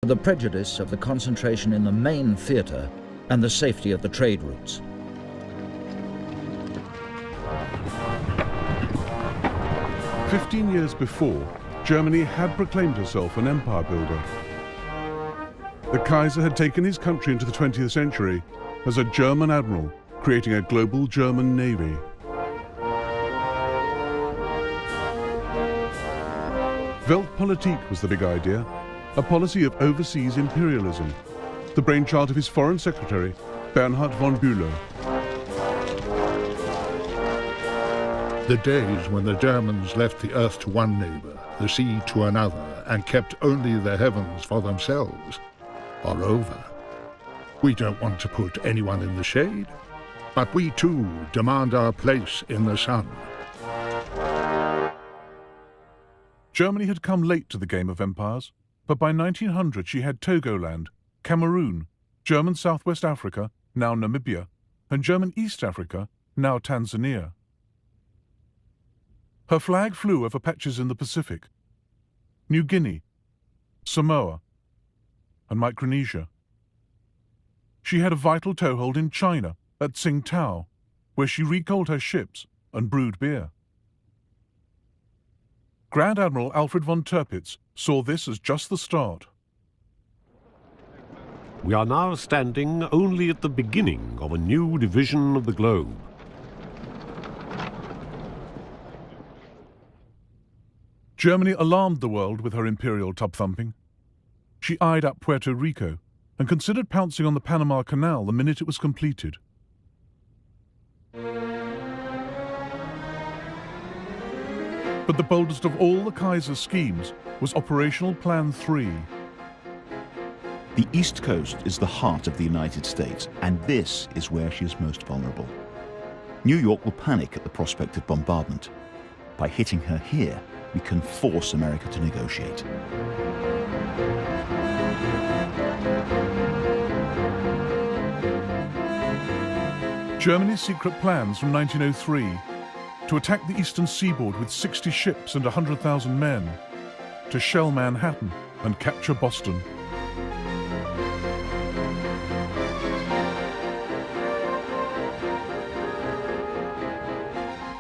the prejudice of the concentration in the main theatre and the safety of the trade routes. "15 years before, Germany had proclaimed herself an empire builder. The Kaiser had taken his country into the 20th century as a German admiral, creating a global German navy. Weltpolitik was the big idea, a policy of overseas imperialism, the brainchild of his foreign secretary, Bernhard von Bülow. The days when the Germans left the earth to one neighbor, the sea to another, and kept only the heavens for themselves are over. We don't want to put anyone in the shade, but we too demand our place in the sun. Germany had come late to the game of empires, but by 1900 she had Togoland, Cameroon, German Southwest Africa, now Namibia, and German East Africa, now Tanzania. Her flag flew over patches in the Pacific, New Guinea, Samoa, and Micronesia. She had a vital toehold in China, at Tsingtao, where she recoaled her ships and brewed beer. Grand Admiral Alfred von Tirpitz saw this as just the start. We are now standing only at the beginning of a new division of the globe. Germany alarmed the world with her imperial tub-thumping. She eyed up Puerto Rico and considered pouncing on the Panama Canal the minute it was completed. But the boldest of all the Kaiser's schemes was Operational Plan 3. The East Coast is the heart of the United States, and this is where she is most vulnerable. New York will panic at the prospect of bombardment. By hitting her here, we can force America to negotiate. Germany's secret plans from 1903 to attack the eastern seaboard with 60 ships and 100,000 men, to shell Manhattan and capture Boston.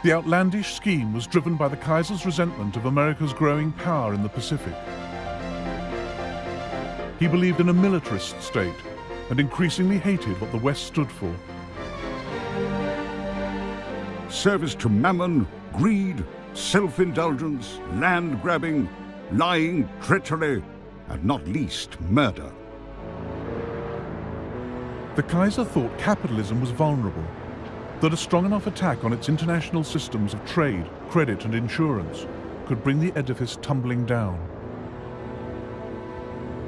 The outlandish scheme was driven by the Kaiser's resentment of America's growing power in the Pacific. He believed in a militarist state and increasingly hated what the West stood for. Service to mammon, greed, self-indulgence, land-grabbing, lying, treachery, and not least murder. The Kaiser thought capitalism was vulnerable, that a strong enough attack on its international systems of trade, credit, and insurance could bring the edifice tumbling down.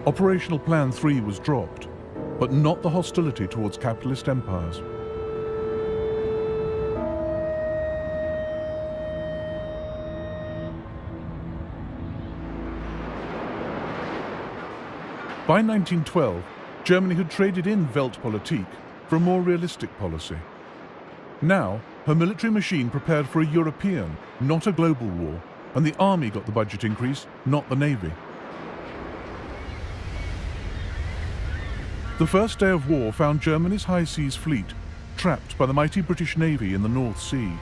Operational Plan 3 was dropped, but not the hostility towards capitalist empires. By 1912, Germany had traded in Weltpolitik for a more realistic policy. Now, her military machine prepared for a European, not a global war, and the army got the budget increase, not the navy. The first day of war found Germany's high seas fleet trapped by the mighty British Navy in the North Sea.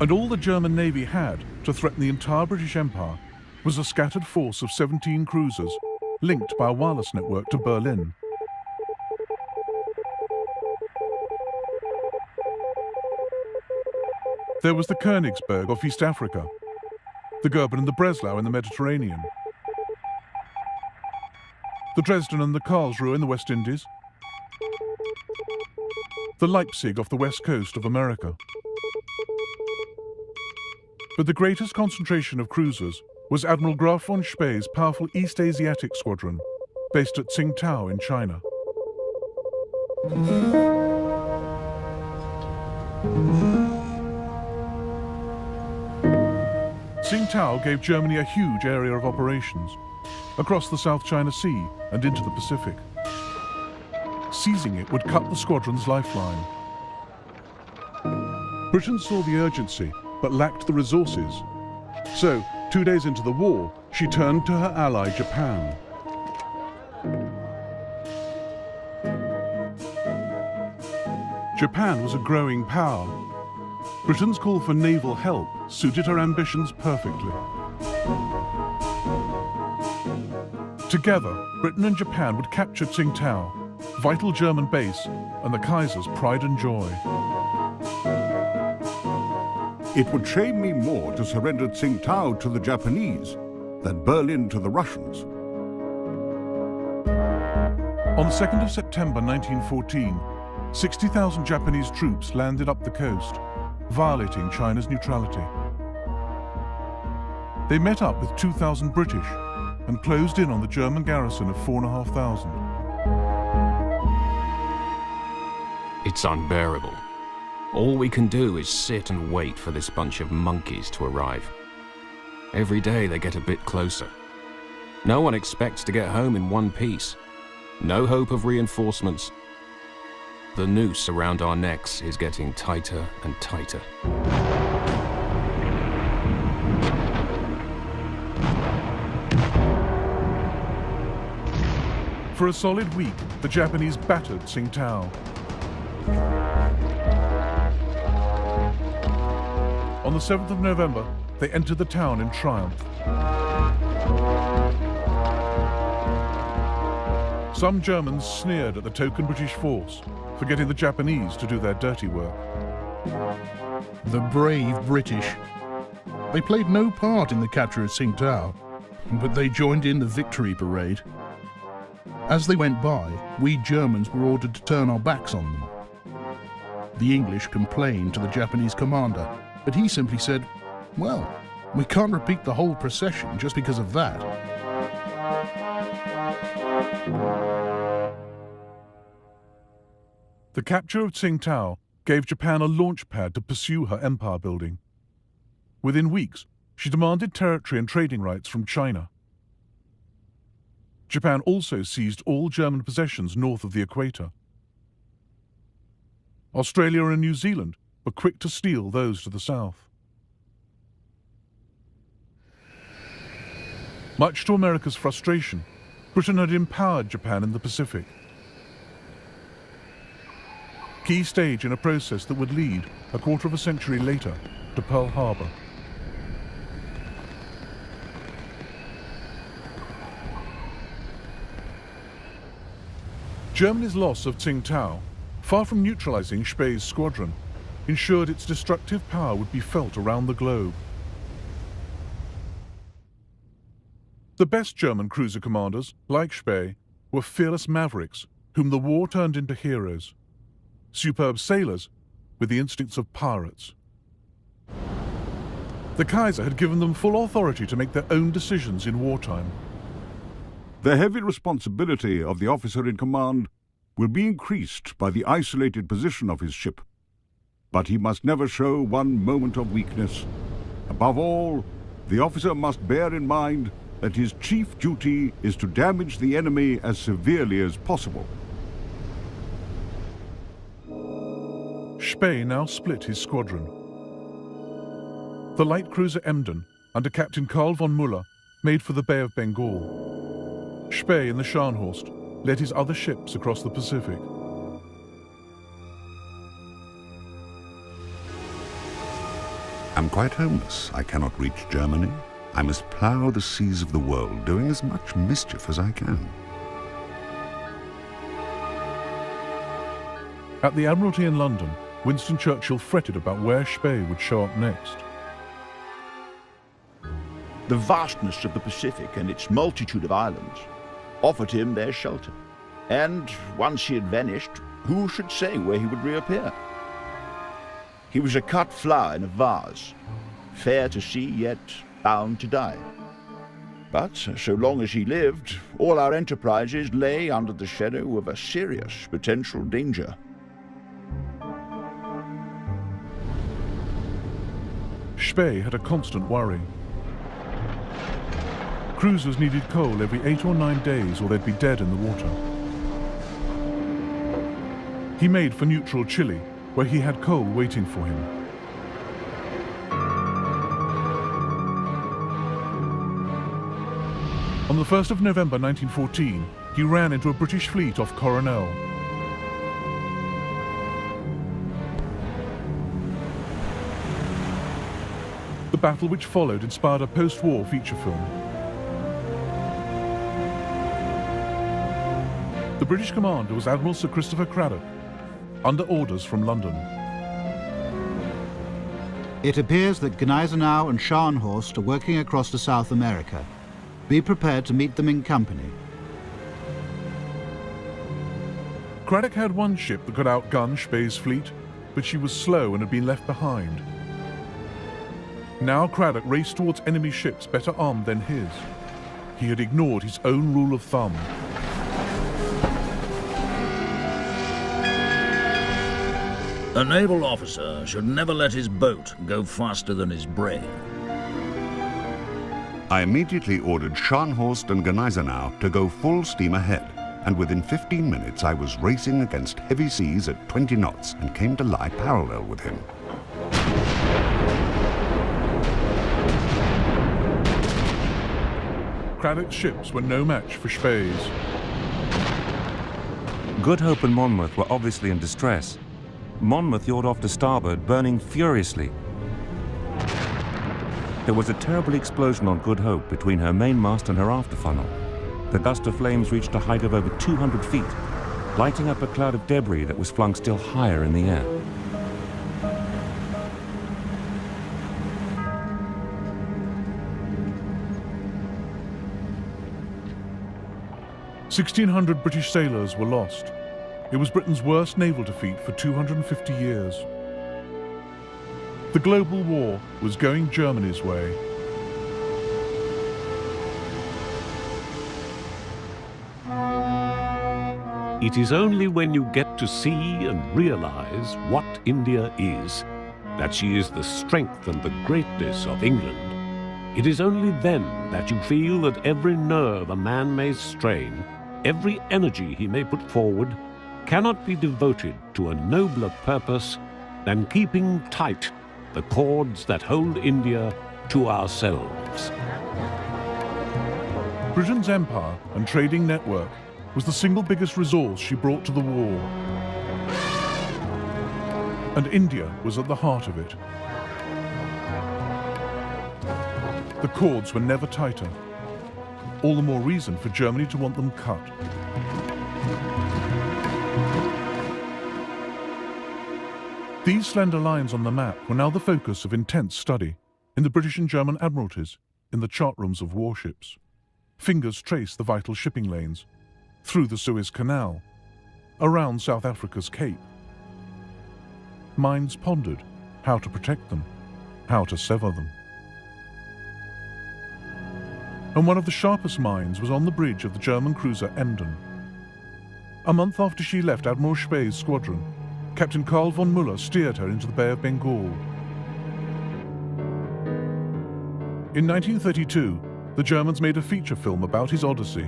And all the German Navy had to threaten the entire British Empire was a scattered force of 17 cruisers, linked by a wireless network to Berlin. There was the Königsberg off East Africa, the Goeben and the Breslau in the Mediterranean, the Dresden and the Karlsruhe in the West Indies, the Leipzig off the west coast of America. But the greatest concentration of cruisers was Admiral Graf von Spee's powerful East Asiatic Squadron, based at Tsingtao in China. Tsingtao gave Germany a huge area of operations, across the South China Sea and into the Pacific. Seizing it would cut the squadron's lifeline. Britain saw the urgency, but lacked the resources. So, 2 days into the war, she turned to her ally Japan. Japan was a growing power. Britain's call for naval help suited her ambitions perfectly. Together, Britain and Japan would capture Tsingtao, vital German base, and the Kaiser's pride and joy. It would shame me more to surrender Tsingtao to the Japanese than Berlin to the Russians. On the 2nd of September 1914, 60,000 Japanese troops landed up the coast, violating China's neutrality. They met up with 2,000 British and closed in on the German garrison of 4,500. It's unbearable. All we can do is sit and wait for this bunch of monkeys to arrive. Every day they get a bit closer. No one expects to get home in one piece. No hope of reinforcements. The noose around our necks is getting tighter and tighter. For a solid week, the Japanese battered Tsingtao. On the 7th of November, they entered the town in triumph. Some Germans sneered at the token British force for getting the Japanese to do their dirty work. The brave British. They played no part in the capture of Tsingtao, but they joined in the victory parade. As they went by, we Germans were ordered to turn our backs on them. The English complained to the Japanese commander, but he simply said, "Well, we can't repeat the whole procession just because of that." The capture of Tsingtao gave Japan a launch pad to pursue her empire building. Within weeks, she demanded territory and trading rights from China. Japan also seized all German possessions north of the equator. Australia and New Zealand were quick to steal those to the south. Much to America's frustration, Britain had empowered Japan in the Pacific. Key stage in a process that would lead, a quarter of a century later, to Pearl Harbor. Germany's loss of Tsingtao, far from neutralizing Spey's squadron, ensured its destructive power would be felt around the globe. The best German cruiser commanders, like Spey, were fearless mavericks whom the war turned into heroes. Superb sailors with the instincts of pirates. The Kaiser had given them full authority to make their own decisions in wartime. The heavy responsibility of the officer in command will be increased by the isolated position of his ship. But he must never show one moment of weakness. Above all, the officer must bear in mind that his chief duty is to damage the enemy as severely as possible. Spey now split his squadron. The light cruiser Emden, under Captain Karl von Müller, made for the Bay of Bengal. Spey in the Scharnhorst led his other ships across the Pacific. I'm quite homeless. I cannot reach Germany. I must plough the seas of the world, doing as much mischief as I can. At the Admiralty in London, Winston Churchill fretted about where Spey would show up next. The vastness of the Pacific and its multitude of islands offered him their shelter. And once he had vanished, who should say where he would reappear? He was a cut flower in a vase, fair to see, yet bound to die. But so long as he lived, all our enterprises lay under the shadow of a serious potential danger. Spey had a constant worry. Cruisers needed coal every 8 or 9 days or they'd be dead in the water. He made for neutral Chile, where he had coal waiting for him. On the 1st of November 1914, he ran into a British fleet off Coronel. The battle which followed inspired a post-war feature film. The British commander was Admiral Sir Christopher Cradock, under orders from London. It appears that Gneisenau and Scharnhorst are working across to South America. Be prepared to meet them in company. Cradock had one ship that could outgun Speye's fleet, but she was slow and had been left behind. Now Cradock raced towards enemy ships better armed than his. He had ignored his own rule of thumb. A naval officer should never let his boat go faster than his brain. I immediately ordered Scharnhorst and Gneisenau to go full steam ahead, and within 15 minutes I was racing against heavy seas at 20 knots and came to lie parallel with him. Cradock's ships were no match for Speye's. Good Hope and Monmouth were obviously in distress. Monmouth yawed off to starboard, burning furiously. There was a terrible explosion on Good Hope between her mainmast and her afterfunnel. The gust of flames reached a height of over 200 feet, lighting up a cloud of debris that was flung still higher in the air. "1,600 British sailors were lost. It was Britain's worst naval defeat for 250 years. The global war was going Germany's way. It is only when you get to see and realize what India is, that she is the strength and the greatness of England. It is only then that you feel that every nerve a man may strain, every energy he may put forward, cannot be devoted to a nobler purpose than keeping tight the cords that hold India to ourselves. Britain's empire and trading network was the single biggest resource she brought to the war. And India was at the heart of it. The cords were never tighter. All the more reason for Germany to want them cut. These slender lines on the map were now the focus of intense study in the British and German admiralties, in the chart rooms of warships. Fingers traced the vital shipping lanes, through the Suez Canal, around South Africa's Cape. Minds pondered how to protect them, how to sever them. And one of the sharpest minds was on the bridge of the German cruiser Emden. A month after she left Admiral Speye's squadron, Captain Karl von Müller steered her into the Bay of Bengal. In 1932, the Germans made a feature film about his odyssey.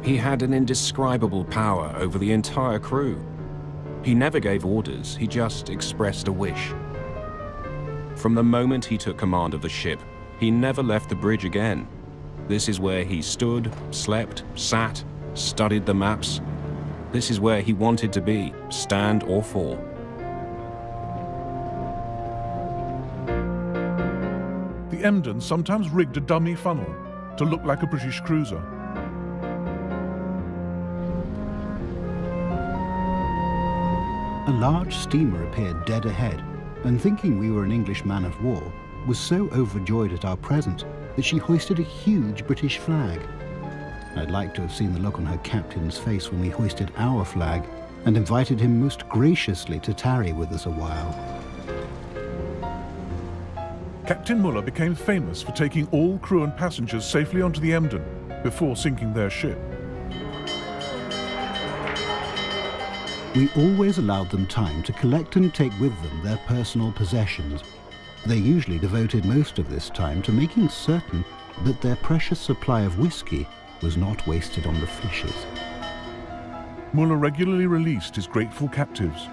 He had an indescribable power over the entire crew. He never gave orders, he just expressed a wish. From the moment he took command of the ship, he never left the bridge again. This is where he stood, slept, sat, studied the maps. This is where he wanted to be, stand or fall. The Emden sometimes rigged a dummy funnel to look like a British cruiser. A large steamer appeared dead ahead, and thinking we were an English man of war, was so overjoyed at our presence that she hoisted a huge British flag. I'd like to have seen the look on her captain's face when we hoisted our flag and invited him most graciously to tarry with us a while. Captain Müller became famous for taking all crew and passengers safely onto the Emden before sinking their ship. We always allowed them time to collect and take with them their personal possessions. They usually devoted most of this time to making certain that their precious supply of whiskey was not wasted on the fishes. Müller regularly released his grateful captives